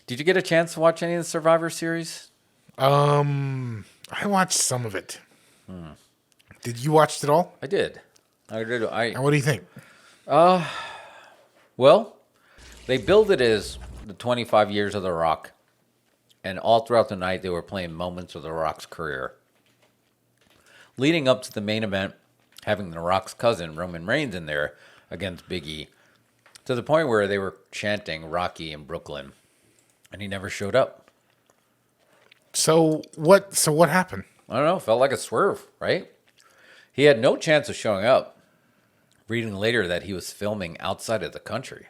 Did you get a chance to watch any of the Survivor Series? I watched some of it. Did you watch it all? I did. I did. And what do you think? Well, they billed it as the 25 years of The Rock, and all throughout the night they were playing moments of The Rock's career. Leading up to the main event, having The Rock's cousin, Roman Reigns, in there against Big E, to the point where they were chanting Rocky in Brooklyn, and he never showed up. So what happened? I don't know, felt like a swerve, right? He had no chance of showing up. Reading later that he was filming outside of the country,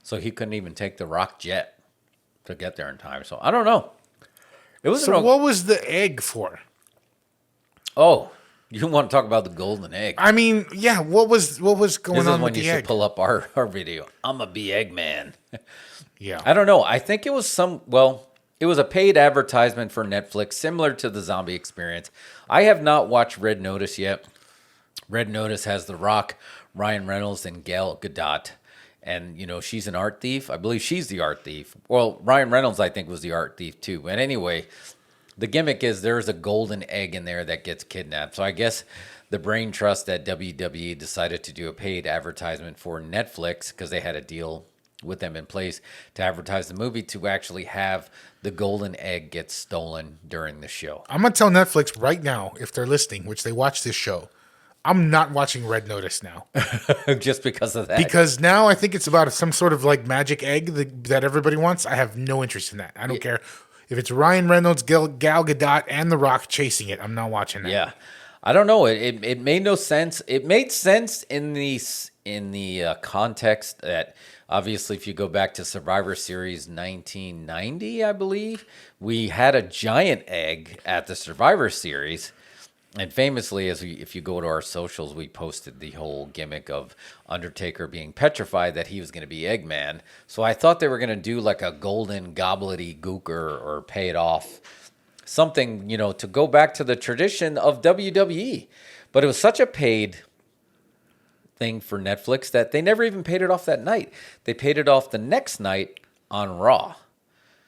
so he couldn't even take the Rock jet to get there in time. So I don't know. It was So what was the egg for? Oh, you want to talk about the golden egg? I mean, yeah, what was going This on is with when you the should egg? pull up our video. I'm a be egg man. Yeah. I don't know. I think it was it was a paid advertisement for Netflix, similar to the Zombie Experience. I have not watched Red Notice yet. Red Notice has The Rock, Ryan Reynolds, and Gal Gadot. And, she's an art thief. I believe she's the art thief. Well, Ryan Reynolds, I think, was the art thief, too. But anyway, the gimmick is there's a golden egg in there that gets kidnapped. So I guess the brain trust at WWE decided to do a paid advertisement for Netflix because they had a deal with them in place to advertise the movie to actually have the golden egg get stolen during the show. I'm going to tell Netflix right now, if they're listening, which they watch this show, I'm not watching Red Notice now. Just because of that. Because now I think it's about some sort of like magic egg that everybody wants. I have no interest in that. I don't care if it's Ryan Reynolds, Gal Gadot, and The Rock chasing it. I'm not watching that. Yeah. I don't know. It made no sense. It made sense in the context that obviously if you go back to Survivor Series 1990, I believe, we had a giant egg at the Survivor Series. And famously, if you go to our socials, we posted the whole gimmick of Undertaker being petrified that he was going to be Eggman. So I thought they were going to do like a golden gobbledygooker or pay it off. Something, to go back to the tradition of WWE. But it was such a paid thing for Netflix that they never even paid it off that night. They paid it off the next night on Raw.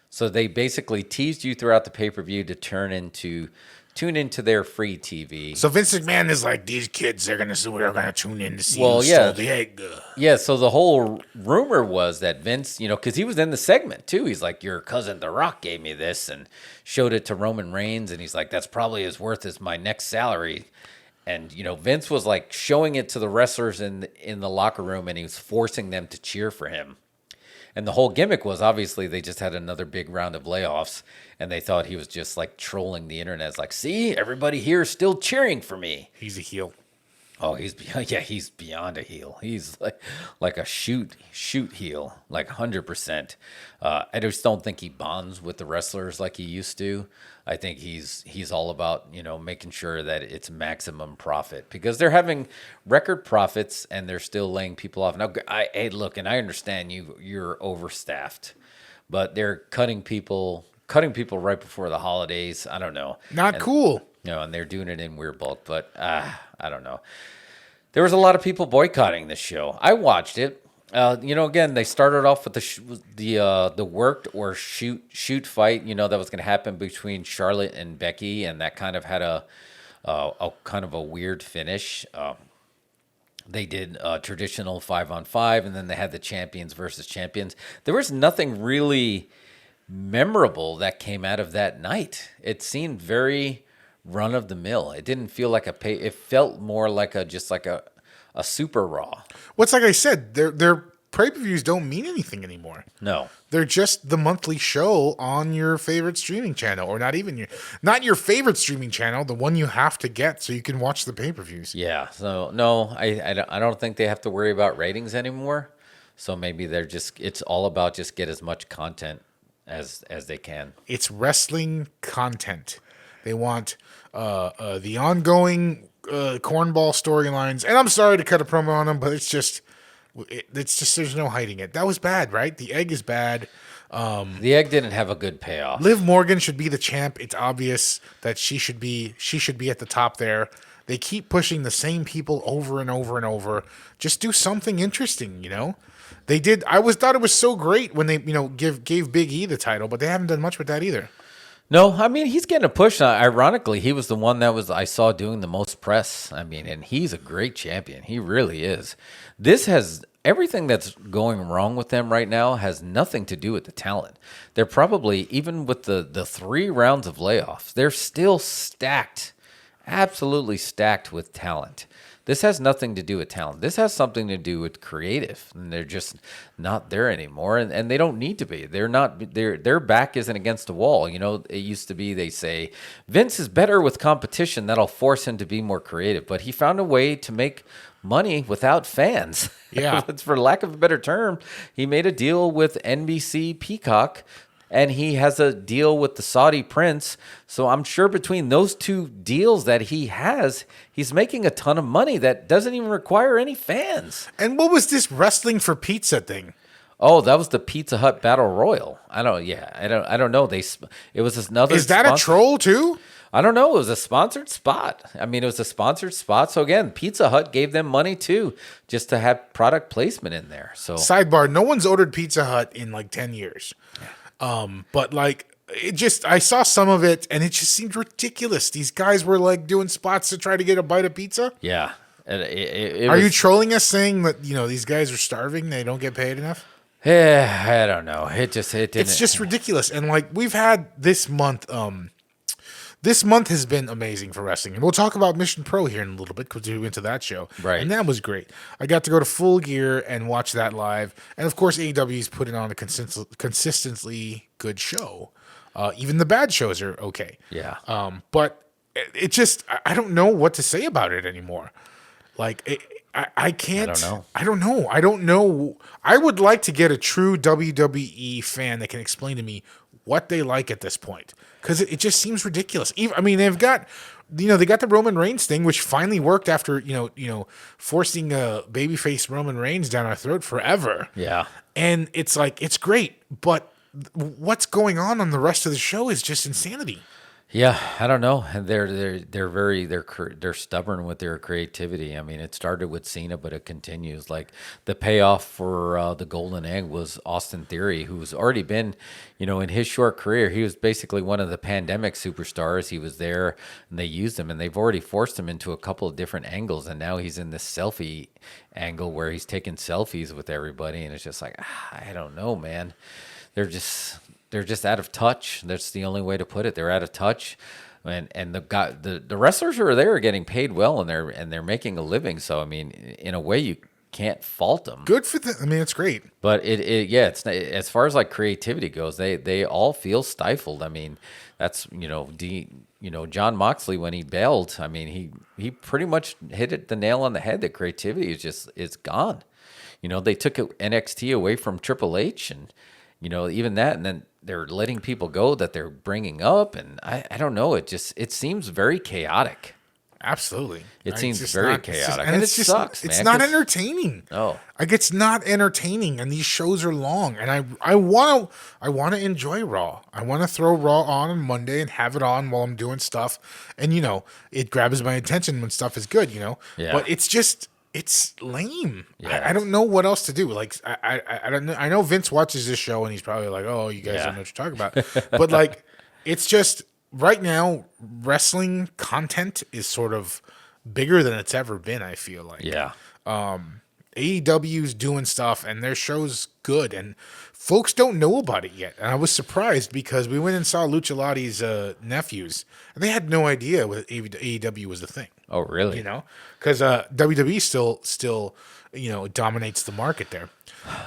So they basically teased you throughout the pay-per-view to tune into their free TV. So Vince McMahon is like, these kids, they're going to tune in to see Well, who yeah. stole the egg. Yeah, so the whole rumor was that Vince, because he was in the segment too. He's like, your cousin The Rock gave me this and showed it to Roman Reigns. And he's like, that's probably as worth as my next salary. And, Vince was like showing it to the wrestlers in the locker room and he was forcing them to cheer for him. And the whole gimmick was obviously they just had another big round of layoffs and they thought he was just like trolling the internet. It's like, see, everybody here is still cheering for me. He's a heel. Oh, he's beyond a heel. He's like a shoot heel, like 100%. I just don't think he bonds with the wrestlers like he used to. I think he's all about making sure that it's maximum profit because they're having record profits and they're still laying people off. Now, hey, look, and I understand you're overstaffed, but they're cutting people right before the holidays. I don't know. Not cool. And they're doing it in weird bulk, but I don't know. There was a lot of people boycotting this show. I watched it. Again, they started off with the worked or shoot fight. That was going to happen between Charlotte and Becky, and that kind of had a kind of a weird finish. They did a traditional 5-on-5, and then they had the champions versus champions. There was nothing really memorable that came out of that night. It seemed very run of the mill. It didn't feel like it felt more like a super Raw. What's like I said, their pay-per-views don't mean anything anymore. No. They're just the monthly show on your favorite streaming channel, or not your favorite streaming channel, the one you have to get so you can watch the pay-per-views. Yeah. So no, I don't think they have to worry about ratings anymore. So maybe it's all about just get as much content as they can. It's wrestling content. They want the ongoing cornball storylines. And I'm sorry to cut a promo on them, but it's just there's no hiding it. That was bad, right? The egg is bad. The egg didn't have a good payoff. Liv Morgan should be the champ. It's obvious that she should be at the top there. They keep pushing the same people over and over and over. Just do something interesting, you know? They did. Thought it was so great when they, gave Big E the title, but they haven't done much with that either. No, I mean, he's getting a push. Ironically, he was the one that I saw doing the most press. I mean, and he's a great champion. He really is. Everything that's going wrong with them right now has nothing to do with the talent. They're probably, even with the 3 rounds of layoffs, they're still stacked, absolutely stacked with talent. This has nothing to do with talent. This has something to do with creative, and they're just not there anymore, and they don't need to be. They're not. Their back isn't against the wall. You know, it used to be, they say Vince is better with competition. That'll force him to be more creative, but he found a way to make money without fans. Yeah. For lack of a better term, he made a deal with NBC Peacock, and he has a deal with the Saudi prince. So I'm sure between those 2 deals that he has, he's making a ton of money that doesn't even require any fans. And what was this wrestling for pizza thing? Oh, that was the Pizza Hut Battle Royal. I don't know. It was another. Is that a troll too? I don't know. It was a sponsored spot. I mean, it was a sponsored spot. So again, Pizza Hut gave them money too, just to have product placement in there. So sidebar: no one's ordered Pizza Hut in like 10 years. But like, I saw some of it, and it just seemed ridiculous. These guys were like doing spots to try to get a bite of pizza. Yeah. Are you trolling us, saying that these guys are starving? They don't get paid enough? Yeah, I don't know. It didn't. It's just ridiculous. And like, we've had this month. This month has been amazing for wrestling, and we'll talk about Mission Pro here in a little bit because we went to that show, right? And that was great. I got to go to Full Gear and watch that live, and of course, AEW's putting on a consistently good show. Even the bad shows are okay. Yeah. But it just, I don't know what to say about it anymore. Like, I can't. I don't know. I would like to get a true WWE fan that can explain to me what they like at this point, because it just seems ridiculous. I mean, they've got, they got the Roman Reigns thing, which finally worked after forcing a babyface Roman Reigns down our throat forever. Yeah, and it's like, it's great, but what's going on the rest of the show is just insanity. Yeah, I don't know. And they're stubborn with their creativity. I mean, it started with Cena, but it continues. Like, the payoff for the Golden Egg was Austin Theory, who's already been, in his short career, he was basically one of the pandemic superstars. He was there, and they used him, and they've already forced him into a couple of different angles, and now he's in this selfie angle where he's taking selfies with everybody, and it's just like, I don't know, man. They're just out of touch. That's the only way to put it. They're out of touch, and the wrestlers who are there are getting paid well, and they're making a living. So I mean, in a way, you can't fault them. Good for them. I mean, it's great. But it's not, as far as like creativity goes, they all feel stifled. I mean, that's John Moxley, when he bailed, I mean, he pretty much hit the nail on the head. That creativity it's gone. They took NXT away from Triple H, and even that, and then they're letting people go that they're bringing up, and I don't know. It seems very chaotic. Absolutely, it seems very chaotic, and it sucks. It's not entertaining. No, like, it's not entertaining, and these shows are long, and I want to enjoy Raw. I want to throw Raw on Monday and have it on while I'm doing stuff, and it grabs my attention when stuff is good. Yeah. But it's lame. Yeah, I don't know what else to do. Like, I don't know. I know Vince watches this show and he's probably like, "Oh, you guys don't know what you're talking about." But like, it's just, right now, wrestling content is sort of bigger than it's ever been. I feel like. Yeah. AEW's doing stuff, and their show's good, and folks don't know about it yet. And I was surprised, because we went and saw Lucha Lotti's nephews, and they had no idea what AEW was the thing. Oh, really? Because WWE still dominates the market there.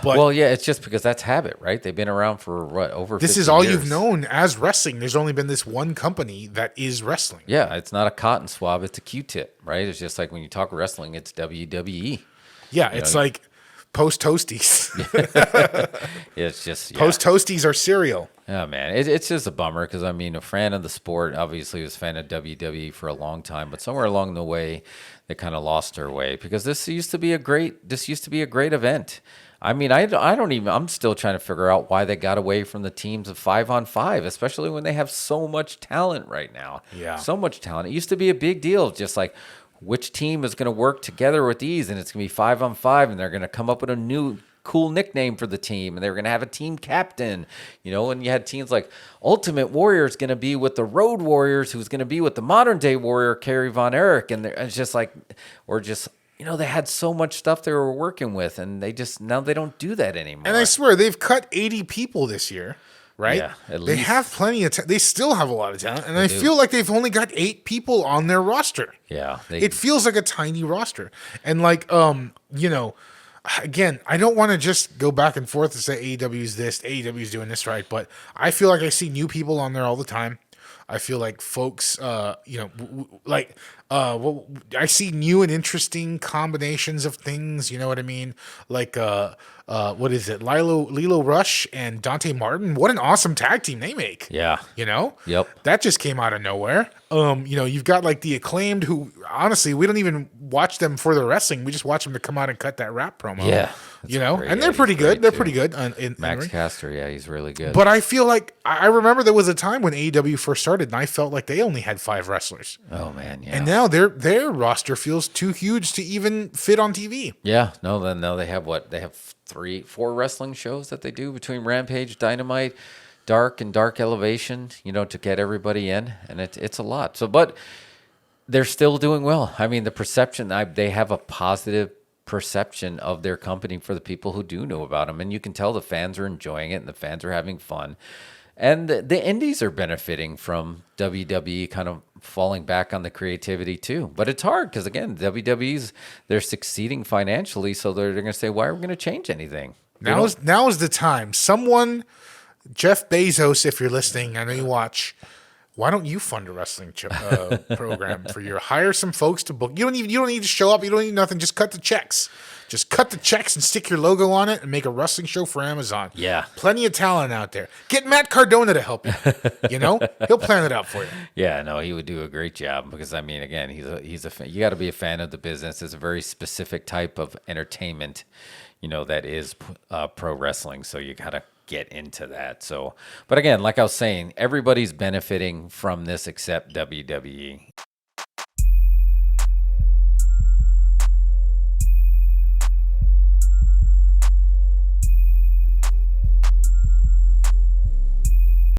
But well, yeah, it's just because that's habit, right? They've been around for what, over 50 this is all years. you've known as wrestling. There's only been this one company that is wrestling. Yeah, it's not a cotton swab; it's a Q-tip, right? It's just like when you talk wrestling, it's WWE. Yeah, it's like Post Toasties. It's just Post Toasties are cereal. Oh man, it's just a bummer, because I mean, a fan of the sport, obviously was a fan of WWE for a long time, but somewhere along the way, they kind of lost their way, because this used to be a great event. I mean, I'm still trying to figure out why they got away from the teams of 5-on-5, especially when they have so much talent right now. Yeah. So much talent. It used to be a big deal, just like, which team is going to work together with these, and it's going to be 5-on-5, and they're going to come up with a new cool nickname for the team, and they were going to have a team captain, and you had teams like Ultimate Warrior is going to be with the Road Warriors, who's going to be with the modern day Warrior, Kerry Von Erich, and it's just like, or just, they had so much stuff they were working with, and now they don't do that anymore. And I swear, they've cut 80 people this year, right? Yeah, at They least. have plenty of they still have a lot of talent, and I feel like they've only got 8 people on their roster. Yeah, It feels like a tiny roster. And again, I don't want to just go back and forth and say AEW's this, AEW's doing this right, but I feel like I see new people on there all the time. I feel like folks, I see new and interesting combinations of things. You know what I mean? Like, what is it? Lilo Rush and Dante Martin. What an awesome tag team they make. Yeah. Yep. That just came out of nowhere. You've got like the Acclaimed, who honestly we don't even watch them for their wrestling. We just watch them to come out and cut that rap promo. Yeah. And they're pretty good. They're pretty good. Max Caster, yeah, he's really good. But I feel like I remember there was a time when AEW first started, and I felt like they only had 5 wrestlers. Oh man, yeah. And now their roster feels too huge to even fit on TV. Yeah, no, they have what? They have 4 wrestling shows that they do between Rampage, Dynamite, Dark, and Dark Elevation, to get everybody in, and it's a lot. So, but they're still doing well. I mean, the perception, they have a positive perception of their company for the people who do know about them, and you can tell the fans are enjoying it, and the fans are having fun. And the indies are benefiting from WWE kind of falling back on the creativity too. But it's hard because, again, they're succeeding financially, so they're going to say, why are we going to change anything? Now is the time. Someone, Jeff Bezos, if you're listening, I know you watch, why don't you fund a wrestling program for hire some folks to book? You don't need to show up. You don't need nothing. Just cut the checks. Just cut the checks and stick your logo on it and make a wrestling show for Amazon. Yeah. Plenty of talent out there. Get Matt Cardona to help you. He'll plan it out for you. Yeah, no, he would do a great job because, I mean, again, he's a fan. You got to be a fan of the business. It's a very specific type of entertainment, that is pro wrestling. So you got to get into that. So, but again, like I was saying, everybody's benefiting from this except WWE.